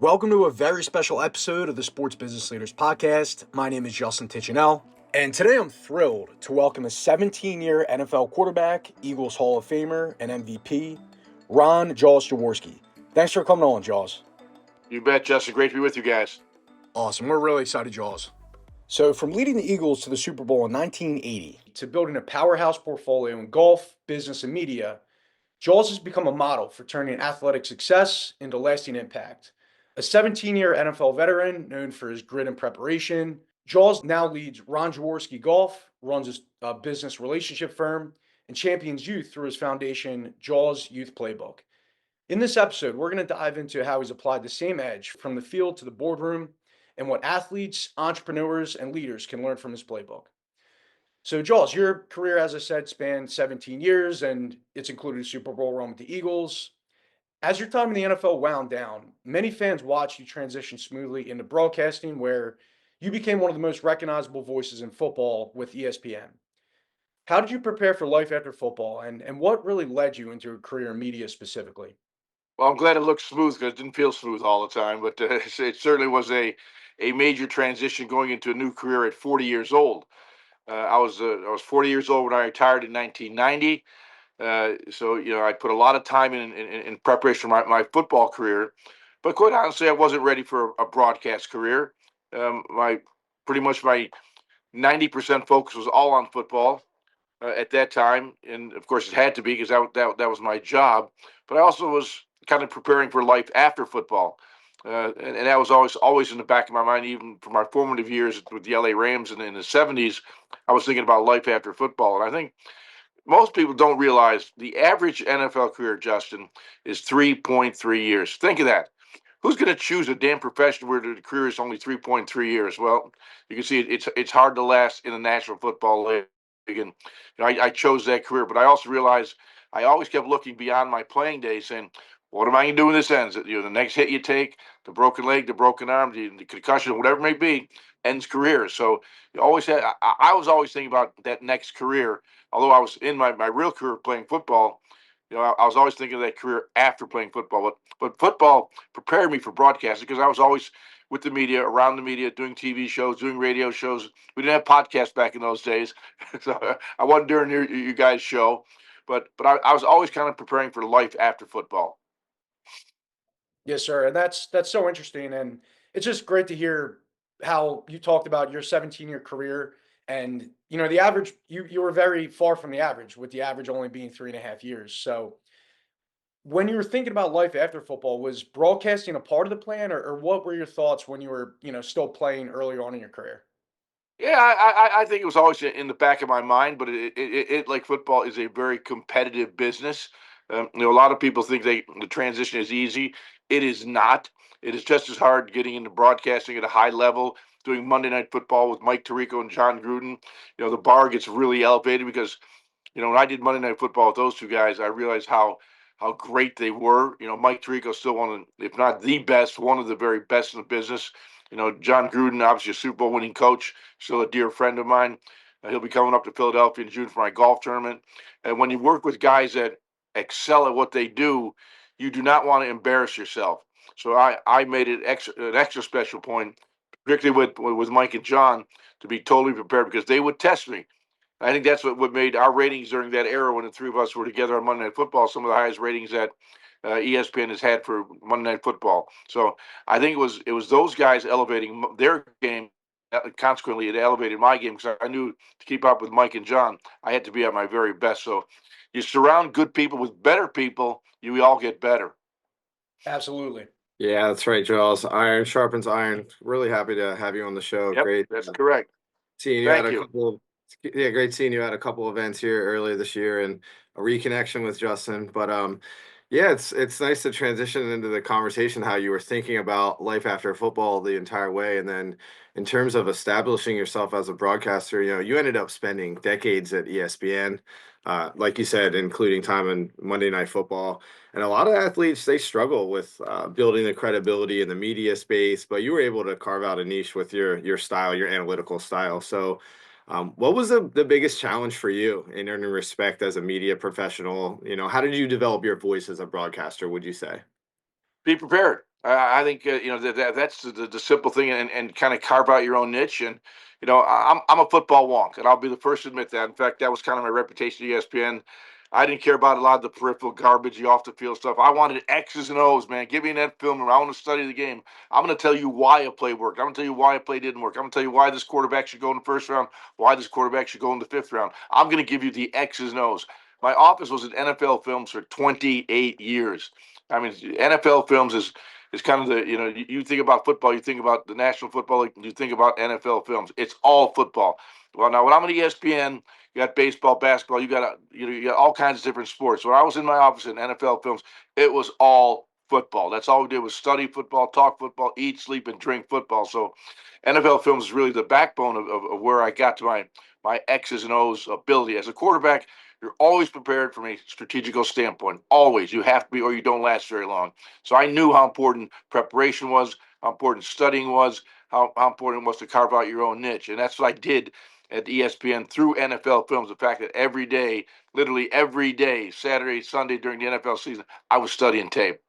Welcome to a very special episode of the Sports Business Leaders Podcast. My name is Justin Tichenel, and today I'm thrilled to welcome a 17-year NFL quarterback, Eagles Hall of Famer, and MVP, Ron Jaworski. Thanks for coming on, Jaws. You bet, Justin. Great to be with you guys. Awesome. We're really excited, Jaws. So from leading the Eagles to the Super Bowl in 1980 to building a powerhouse portfolio in golf, business, and media, Jaws has become a model for turning athletic success into lasting impact. A 17-year NFL veteran known for his grit and preparation, Jaws now leads Ron Jaworski Golf, runs a business relationship firm, and champions youth through his foundation, Jaws Youth Playbook. In this episode, we're going to dive into how he's applied the same edge from the field to the boardroom and what athletes, entrepreneurs, and leaders can learn from his playbook. So, Jaws, your career, as I said, spanned 17 years, and it's included a Super Bowl run with the Eagles. As your time in the NFL wound down, many fans watched you transition smoothly into broadcasting, where you became one of the most recognizable voices in football with ESPN. How did you prepare for life after football, and what really led you into a career in media specifically? Well, I'm glad it looked smooth because it didn't feel smooth all the time, but it certainly was a major transition going into a new career at 40 years old. I was 40 years old when I retired in 1990. So I put a lot of time in preparation for my football career, but quite honestly, I wasn't ready for a broadcast career. My pretty much my 90% focus was all on football at that time, and of course, it had to be because that was my job. But I also was kind of preparing for life after football, and that was always in the back of my mind, even for my formative years with the LA Rams in the '70s. I was thinking about life after football, and I think most people don't realize the average NFL career, Justin, is 3.3 years. Think of that. Who's going to choose a damn profession where the career is only 3.3 years? Well, you can see it's hard to last in the National Football League. And I chose that career, but I also realized I always kept looking beyond my playing days, saying, "What am I going to do when this ends? The next hit you take, the broken leg, the broken arm, the concussion, whatever it may be, ends career." So you always had. I was always thinking about that next career. Although I was in my real career playing football, I was always thinking of that career after playing football. But football prepared me for broadcasting because I was always with the media, around the media, doing TV shows, doing radio shows. We didn't have podcasts back in those days, so I wasn't during you guys' show. But I was always kind of preparing for life after football. Yes, sir. And that's so interesting. And it's just great to hear how you talked about your 17-year career. And the average, you were very far from the average, with the average only being 3.5 years. So when you were thinking about life after football, was broadcasting a part of the plan, or what were your thoughts when you were, still playing earlier on in your career? Yeah, I think it was always in the back of my mind, but it like football is a very competitive business. A lot of people think the transition is easy. It is not. It is just as hard getting into broadcasting at a high level, doing Monday Night Football with Mike Tirico and John Gruden. The bar gets really elevated because when I did Monday Night Football with those two guys, I realized how great they were. Mike Tirico still one of, if not the best, one of the very best in the business. John Gruden, obviously a Super Bowl winning coach, still a dear friend of mine. He'll be coming up to Philadelphia in June for my golf tournament. And when you work with guys that excel at what they do, you do not want to embarrass yourself. So I made it an extra special point, particularly with Mike and John, to be totally prepared because they would test me. I think that's what made our ratings during that era when the three of us were together on Monday Night Football some of the highest ratings that ESPN has had for Monday Night Football. So I think it was those guys elevating their game. Consequently, it elevated my game because I knew to keep up with Mike and John, I had to be at my very best. So you surround good people with better people, you all get better. Absolutely. Yeah, that's right, Charles. Iron sharpens iron. Really happy to have you on the show. Yep, Great that's correct. seeing you at Thank a you. couple. Yeah, great seeing you at a couple events here earlier this year and a reconnection with Justin. But yeah, it's nice to transition into the conversation how you were thinking about life after football the entire way, and then in terms of establishing yourself as a broadcaster, you ended up spending decades at ESPN, like you said, including time in Monday Night Football. And a lot of athletes, they struggle with building the credibility in the media space, but you were able to carve out a niche with your style, your analytical style. So, what was the biggest challenge for you in earning respect as a media professional? How did you develop your voice as a broadcaster, would you say? Be prepared. I think that's the simple thing, and kind of carve out your own niche. And I'm a football wonk, and I'll be the first to admit that. In fact, that was kind of my reputation at ESPN. I didn't care about a lot of the peripheral garbage, the off the field stuff. I wanted X's and O's, man. Give me that film. I want to study the game. I'm going to tell you why a play worked. I'm going to tell you why a play didn't work. I'm going to tell you why this quarterback should go in the first round, why this quarterback should go in the fifth round. I'm going to give you the X's and O's. My office was at NFL Films for 28 years. I mean, NFL Films is kind of you think about football, you think about the National Football League, you think about NFL Films. It's all football. Well, now when I'm at ESPN, you got baseball, basketball, you got all kinds of different sports. When I was in my office in NFL Films, it was all football. That's all we did was study football, talk football, eat, sleep, and drink football. So NFL Films is really the backbone of where I got to my X's and O's ability. As a quarterback, you're always prepared from a strategical standpoint. Always. You have to be, or you don't last very long. So I knew how important preparation was, how important studying was, how important it was to carve out your own niche. And that's what I did at ESPN through NFL Films. The fact that every day, literally every day, Saturday, Sunday during the NFL season, I was studying tape.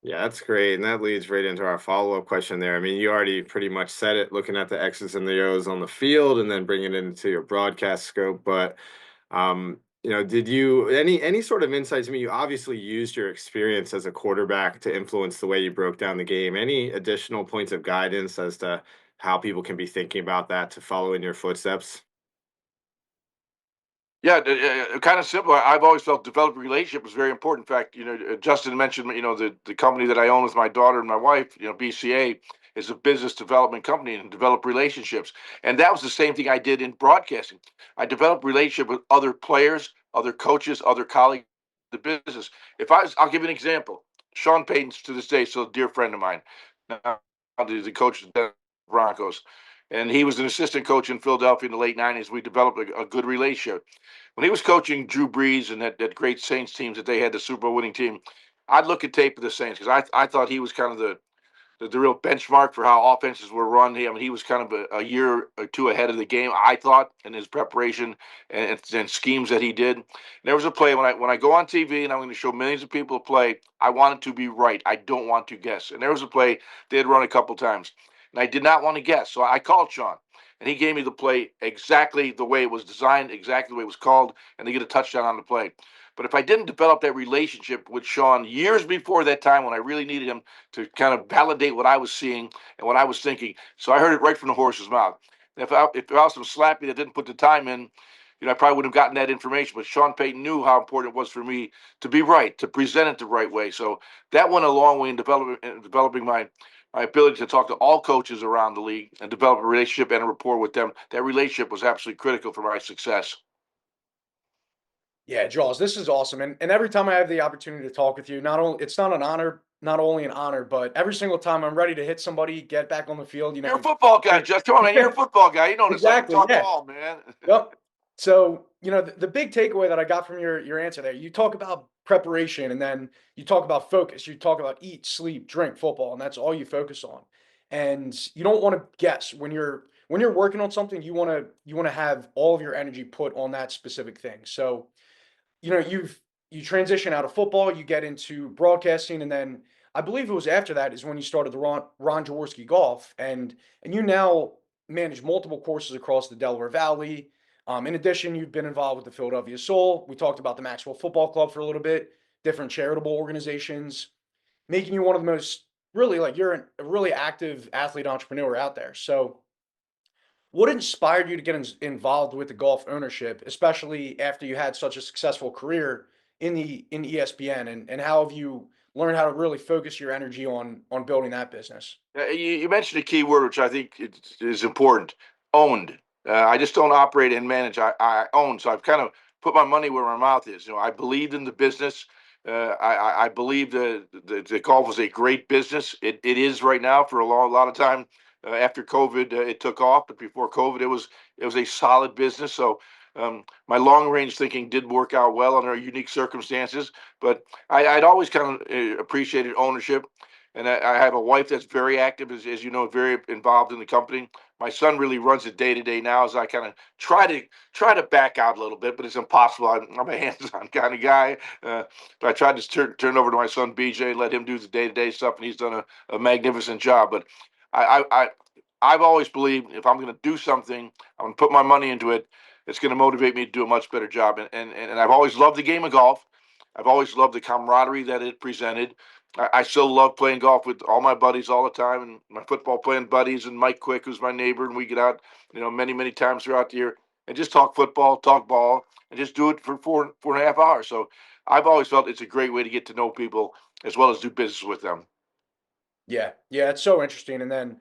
Yeah, that's great. And that leads right into our follow-up question there. I mean, you already pretty much said it, looking at the X's and the O's on the field and then bringing it into your broadcast scope. But did you any sort of insights? I mean, you obviously used your experience as a quarterback to influence the way you broke down the game. Any additional points of guidance as to how people can be thinking about that to follow in your footsteps? Yeah, kind of simple. I've always felt developing relationship was very important. In fact, Justin mentioned, the company that I own with my daughter and my wife, BCA is a business development company and develop relationships. And that was the same thing I did in broadcasting. I developed relationship with other players, other coaches, other colleagues, the business. I'll give you an example. Sean Payton's to this day still a dear friend of mine. Now, the coach of the Broncos, and he was an assistant coach in Philadelphia in the late '90s. We developed a good relationship when he was coaching Drew Brees and that great Saints teams that they had, the Super Bowl winning team. I'd look at tape of the Saints because I thought he was kind of the real benchmark for how offenses were run. He was kind of a year or two ahead of the game, I thought, in his preparation and schemes that he did. And there was a play when I go on TV and I'm going to show millions of people a play, I want it to be right. I don't want to guess. And there was a play they had run a couple times, and I did not want to guess. So I called Sean, and he gave me the play exactly the way it was designed, exactly the way it was called, and they get a touchdown on the play. But if I didn't develop that relationship with Sean years before that time when I really needed him to kind of validate what I was seeing and what I was thinking, so I heard it right from the horse's mouth. If I was some slappy that didn't put the time in, I probably wouldn't have gotten that information. But Sean Payton knew how important it was for me to be right, to present it the right way. So that went a long way in developing my ability to talk to all coaches around the league and develop a relationship and a rapport with them. That relationship was absolutely critical for my success. Yeah, Jaws, this is awesome. And every time I have the opportunity to talk with you, not only it's not an honor, not only an honor, but every single time I'm ready to hit somebody, get back on the field, You're a football guy, Jeff. Come on, man. You're a football guy. You know this. I can exactly, talk yeah. ball, man. Yep. So, the big takeaway that I got from your answer there, you talk about preparation and then you talk about focus. You talk about eat, sleep, drink, football, and that's all you focus on. And you don't want to guess when you're working on something, you want to have all of your energy put on that specific thing. So, you transition out of football, you get into broadcasting, and then I believe it was after that is when you started the Ron Jaworski Golf, and you now manage multiple courses across the Delaware Valley. In addition, you've been involved with the Philadelphia Soul. We talked about the Maxwell Football Club for a little bit, different charitable organizations, making you one of the most really like you're a really active athlete entrepreneur out there. So what inspired you to get involved with the golf ownership, especially after you had such a successful career in ESPN, and how have you learned how to really focus your energy on building that business? You mentioned a key word, which I think is important: owned. I just don't operate and manage. I own. So I've kind of put my money where my mouth is. I believed in the business. I believe the golf was a great business. It is right now for a lot of time. After COVID, it took off, but before COVID, it was a solid business. So my long range thinking did work out well under unique circumstances. But I'd always kind of appreciated ownership. and I have a wife that's very active, as you know, very involved in the company. My son really runs it day to day now, as I kind of try to back out a little bit, but it's impossible. I'm a hands-on kind of guy. But I tried to turn over to my son BJ, let him do the day to day stuff, and he's done a magnificent job. But I've always believed if I'm going to do something, I'm going to put my money into it. It's going to motivate me to do a much better job. And I've always loved the game of golf. I've always loved the camaraderie that it presented. I still love playing golf with all my buddies all the time, and my football playing buddies, and Mike Quick, who's my neighbor, and we get out, many times throughout the year and just talk football, talk ball, and just do it for 4.5 hours. So I've always felt it's a great way to get to know people as well as do business with them. Yeah, yeah, it's so interesting. And then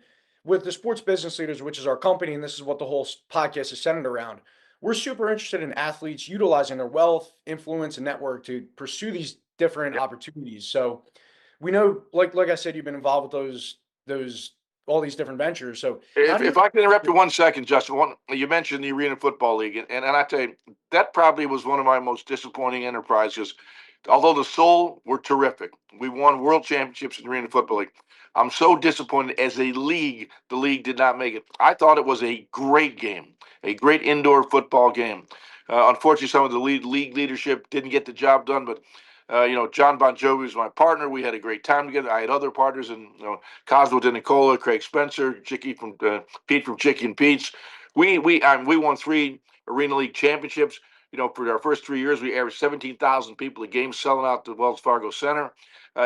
with the sports business leaders, which is our company, and this is what the whole podcast is centered around, we're super interested in athletes utilizing their wealth, influence, and network to pursue these different opportunities. So we know, like I said, you've been involved with those all these different ventures. So how If, do you? if I can interrupt you 1 second, Justin, you mentioned the Arena Football League, and I tell you, that probably was one of my most disappointing enterprises. Although the Soul were terrific, we won world championships in the Arena Football League. I'm so disappointed as a league, the league did not make it. I thought it was a great game, a great indoor football game. Unfortunately, some of the league leadership didn't get the job done, but John Bon Jovi was my partner. We had a great time together. I had other partners, and Cosmo De Nicola, Craig Spencer, Pete from Chicky and Pete's. We won 3 Arena League championships. For our first 3 years, we averaged 17,000 people a game, selling out the Wells Fargo Center.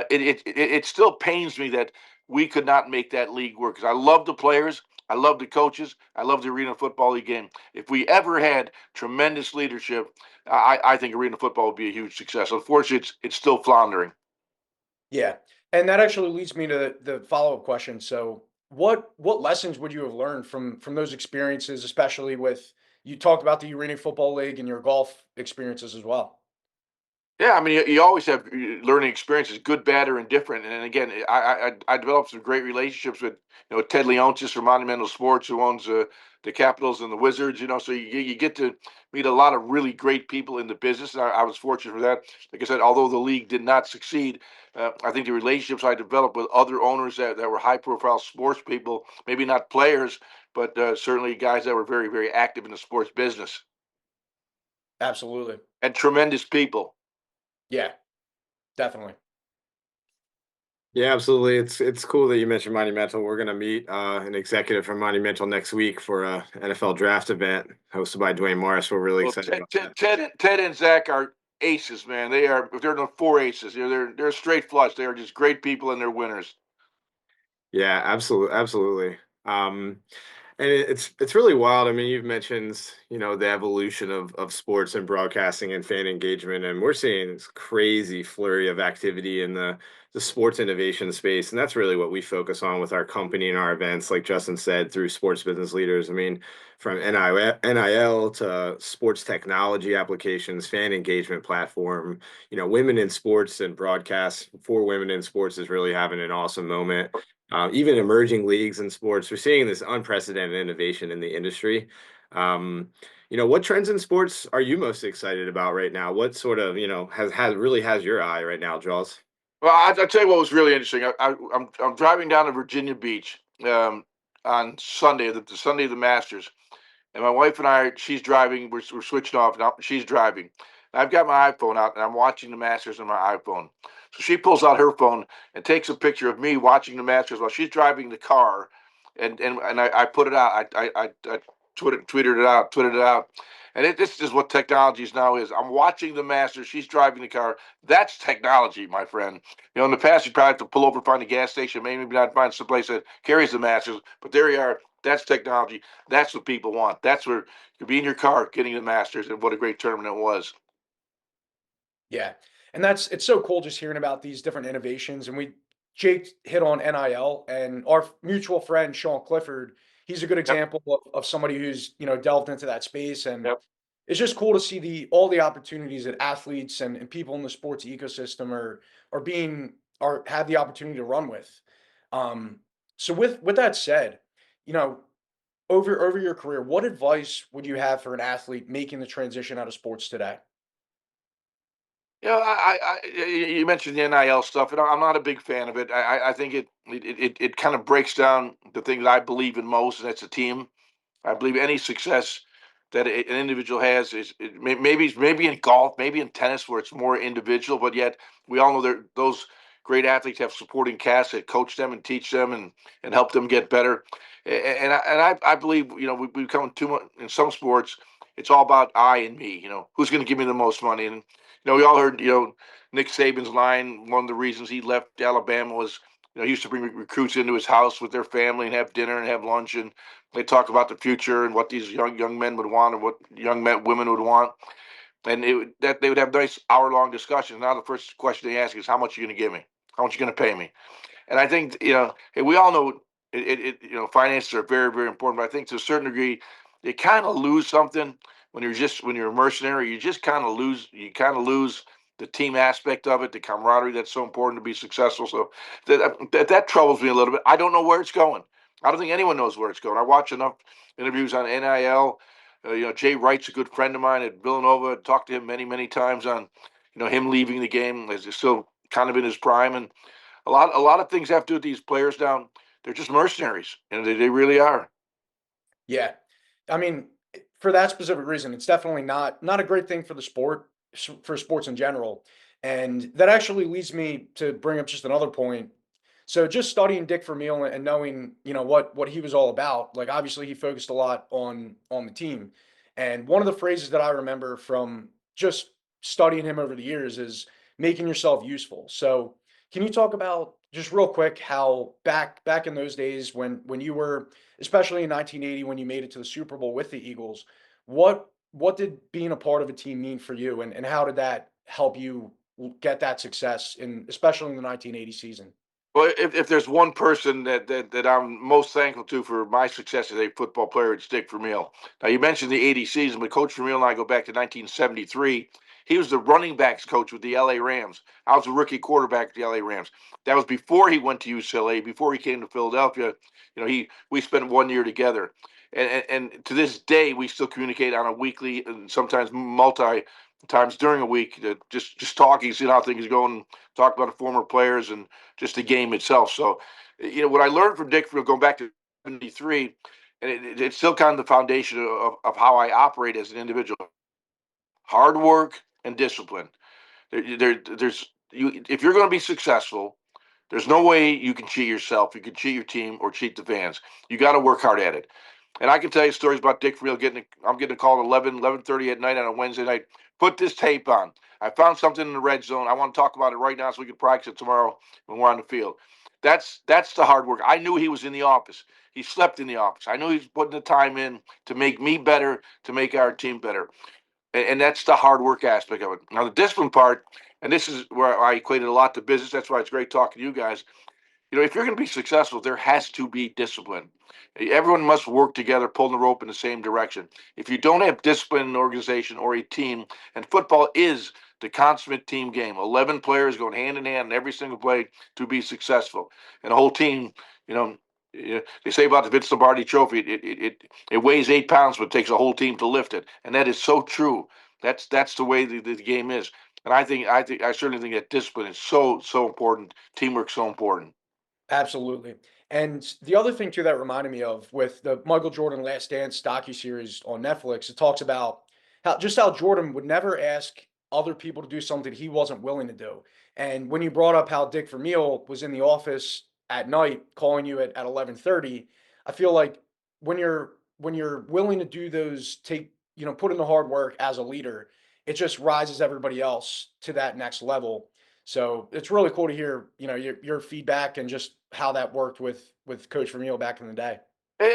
It still pains me that we could not make that league work, because I love the players, I love the coaches, I love the Arena Football League game. If we ever had tremendous leadership, I think Arena Football would be a huge success. Unfortunately, it's still floundering. Yeah, and that actually leads me to the follow up question. So what lessons would you have learned from those experiences, especially with you talked about the Arena Football League and your golf experiences as well? Yeah, I mean, you always have learning experiences, good, bad, or indifferent. And again, I developed some great relationships with Ted Leontis from Monumental Sports, who owns the Capitals and the Wizards. So you get to meet a lot of really great people in the business. And I was fortunate for that. Like I said, although the league did not succeed, I think the relationships I developed with other owners that were high profile sports people, maybe not players, but certainly guys that were very, very active in the sports business, Absolutely. and tremendous people. Yeah, definitely. Yeah, absolutely. It's cool that you mentioned Monumental. We're gonna meet an executive from Monumental next week for a NFL draft event hosted by Dwayne Morris. We're really Well, excited about that. Ted and Zach are aces, man. They're the 4 aces. They're straight flush. They are just great people, and they're winners. Yeah, absolutely, absolutely. Um, and it's really wild. I mean, you've mentioned, the evolution of sports and broadcasting and fan engagement, and we're seeing this crazy flurry of activity in the sports innovation space, and that's really what we focus on with our company and our events, like Justin said, through sports business leaders. I mean, from NIL to sports technology applications, fan engagement platform, women in sports and broadcast for women in sports is really having an awesome moment. Even emerging leagues in sports, we're seeing this unprecedented innovation in the industry. What trends in sports are you most excited about right now? What sort of, has your eye right now, Jaws? Well, I'll tell you what was really interesting. I'm driving down to Virginia Beach on Sunday, the Sunday of the Masters, and my wife and I, she's driving. We're switching off now. She's driving. I've got my iPhone out, and I'm watching the Masters on my iPhone. So she pulls out her phone and takes a picture of me watching the Masters while she's driving the car, and I put it out. I tweeted it out, and this is what technology now is. I'm watching the Masters. She's driving the car. That's technology, my friend. In the past, you probably have to pull over, find a gas station, maybe not find some place that carries the Masters, but there you are. That's technology. That's what people want. That's where you be in your car getting the Masters, and what a great tournament it was. Yeah. And it's so cool just hearing about these different innovations. And Jake hit on NIL, and our mutual friend, Sean Clifford, he's a good Yep. example of somebody who's, delved into that space. And Yep. it's just cool to see all the opportunities that athletes and people in the sports ecosystem are have the opportunity to run with. Um, so with that said, you know, over your career, what advice would you have for an athlete making the transition out of sports today? You mentioned the NIL stuff, and I'm not a big fan of it. I think it kind of breaks down the thing that I believe in most, and that's a team. I believe any success that an individual has is maybe in golf, maybe in tennis, where it's more individual, but yet we all know that those great athletes have supporting casts that coach them and teach them and help them get better. And I believe we become too much in some sports. It's all about I and me. Who's going to give me the most money? And we all heard Nick Saban's line. One of the reasons he left Alabama was he used to bring recruits into his house with their family and have dinner and have lunch, and they talk about the future and what these young men would want, or what women would want, and that they would have nice hour-long discussions. Now the first question they ask is, "How much are you going to give me? How much are you going to pay me?" And I think hey, we all know finances are very, very important, but I think to a certain degree, you kind of lose something when you're a mercenary. You kind of lose the team aspect of it, the camaraderie that's so important to be successful. So that troubles me a little bit. I don't know where it's going. I don't think anyone knows where it's going. I watch enough interviews on NIL. Jay Wright's a good friend of mine at Villanova. Talked to him many, many times on him leaving the game as he's still kind of in his prime, and a lot of things have to do with these players down. They're just mercenaries, and they really are. Yeah. I mean, for that specific reason, it's definitely not a great thing for the sport, for sports in general. And that actually leads me to bring up just another point. So just studying Dick Vermeil and knowing, what he was all about, like obviously he focused a lot on the team. And one of the phrases that I remember from just studying him over the years is making yourself useful. So can you talk about just real quick how back in those days when you were, especially in 1980 when you made it to the Super Bowl with the Eagles, what did being a part of a team mean for you, and how did that help you get that success in especially in the 1980 season? Well, if there's one person that I'm most thankful to for my success as a football player, it's Dick Vermeil. Now, you mentioned the '80 season, but Coach Vermeil and I go back to 1973. He was the running backs coach with the LA Rams. I was a rookie quarterback with the LA Rams. That was before he went to UCLA, before he came to Philadelphia. We spent 1 year together. And to this day, we still communicate on a weekly and sometimes multi times during a week, just talking, seeing how things are going, talk about the former players and just the game itself. So, what I learned from Dick, going back to '73, and it's still kind of the foundation of how I operate as an individual: hard work and discipline. There's if you're going to be successful, there's no way you can cheat yourself, you can cheat your team, or cheat the fans. You got to work hard at it. And I can tell you stories about Dick Friel I'm getting a call at 11:30 at night on a Wednesday night. Put this tape on. I found something in the red zone. I want to talk about it right now so we can practice it tomorrow when we're on the field. That's the hard work. I knew he was in the office. He slept in the office. I knew he was putting the time in to make me better, to make our team better. And that's the hard work aspect of it. Now the discipline part, and this is where I equated a lot to business. That's why it's great talking to you guys. If you're going to be successful, there has to be discipline. Everyone must work together, pulling the rope in the same direction. If you don't have discipline in an organization or a team, and football is the consummate team game, 11 players going hand in hand in every single play to be successful, and a whole team, you know, they say about the Vince Lombardi Trophy, it weighs 8 pounds, but it takes a whole team to lift it, and that is so true. That's the way the game is, and I certainly think that discipline is so important. Teamwork so important. Absolutely. And the other thing too that reminded me of with the Michael Jordan Last Dance docuseries on Netflix, it talks about how Jordan would never ask other people to do something he wasn't willing to do. And when you brought up how Dick Vermeil was in the office at night calling you at 11:30, I feel like when you're willing to do those, put in the hard work as a leader, it just rises everybody else to that next level. So it's really cool to hear, your feedback and just how that worked with Coach Vermeil back in the day. And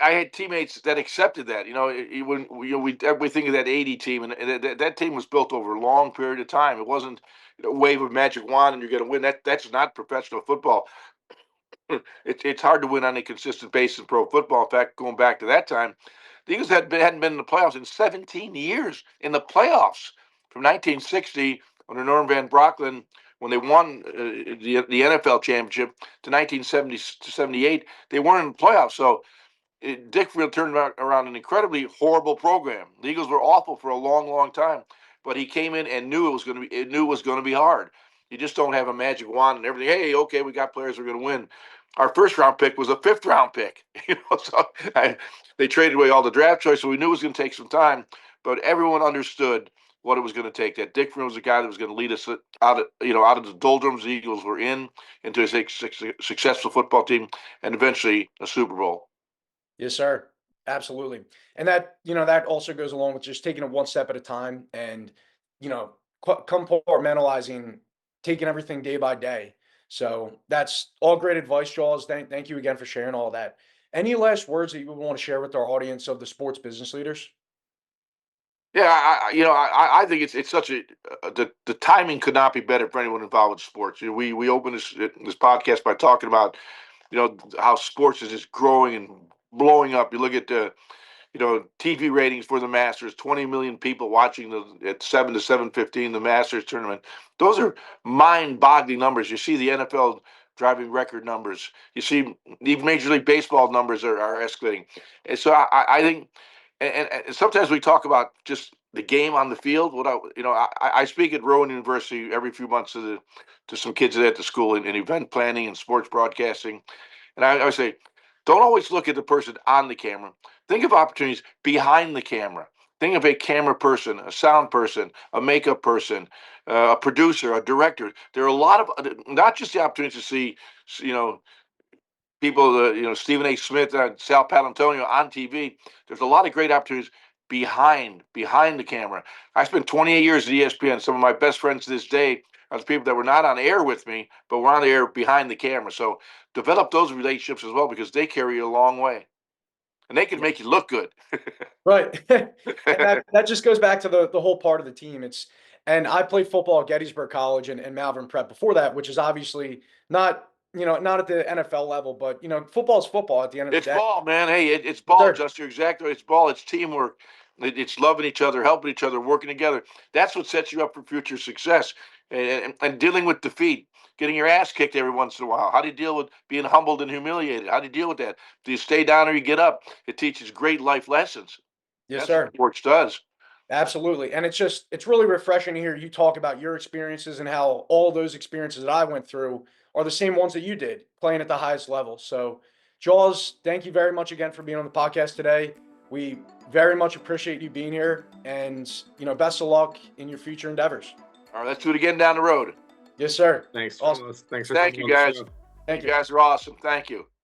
I had teammates that accepted that. When we think of that '80 team, and that team was built over a long period of time. It wasn't a wave of magic wand and you're going to win. That's not professional football. It's hard to win on a consistent basis in pro football. In fact, going back to that time, the Eagles hadn't been in the playoffs in 17 years. In the playoffs from 1960 under Norm Van Brocklin, when they won the NFL championship, to 1970 to 78, they weren't in the playoffs. So Dick Field turned around an incredibly horrible program. The Eagles were awful for a long, long time. but he came in and knew it was going to be hard. You just don't have a magic wand and everything. Hey, okay, we got players we're going to win. Our first round pick was a 5th round pick, So they traded away all the draft choice, so we knew it was going to take some time. But everyone understood what it was going to take. That Dick Freeman was the guy that was going to lead us out of the doldrums the Eagles were in into a successful football team and eventually a Super Bowl. Yes, sir. Absolutely. And that, that also goes along with just taking it one step at a time and, compartmentalizing, taking everything day by day. So that's all great advice, Jaws. Thank you again for sharing all that. Any last words that you would want to share with our audience of the sports business leaders? Yeah, I think it's such the timing could not be better for anyone involved with sports. We opened this podcast by talking about how sports is just growing and blowing up. You look at the TV ratings for the Masters, 20 million people watching at 7 to 7:15 the Masters tournament. Those are mind-boggling numbers. You see the NFL driving record numbers. You see even Major League Baseball numbers are escalating. And so I think, and sometimes we talk about just the game on the field. I speak at Rowan University every few months to some kids at the school in event planning and sports broadcasting. And I say, don't always look at the person on the camera. Think of opportunities behind the camera. Think of a camera person, a sound person, a makeup person, a producer, a director. There are a lot of not just the opportunities to see, you know, people, Stephen A. Smith, Sal Palantonio on TV. There's a lot of great opportunities behind the camera. I spent 28 years at ESPN. Some of my best friends to this day are the people that were not on air with me, but were on the air behind the camera. So develop those relationships as well because they carry you a long way, and they can make you look good. Right. And that just goes back to the whole part of the team. And I played football at Gettysburg College and Malvern Prep before that, which is obviously not, not at the NFL level, but football is football at the end of the It's day. ball, man. Hey, it's Yes, ball, sir. Justin. You're exactly right. It's ball. It's teamwork. It's loving each other, helping each other, working together. That's what sets you up for future success and dealing with defeat, getting your ass kicked every once in a while. How do you deal with being humbled and humiliated? How do you deal with that? Do you stay down or you get up? It teaches great life lessons. Yes, That's what sir. sports does. Absolutely. And it's really refreshing to hear you talk about your experiences and how all those experiences that I went through are the same ones that you did playing at the highest level. So, Jaws, thank you very much again for being on the podcast today. We very much appreciate you being here and, best of luck in your future endeavors. All right, let's do it again down the road. Yes, sir. Thanks, Awesome. fellas. Thanks for Thank coming you, on the guys. show. Thank You you. guys are awesome. Thank you.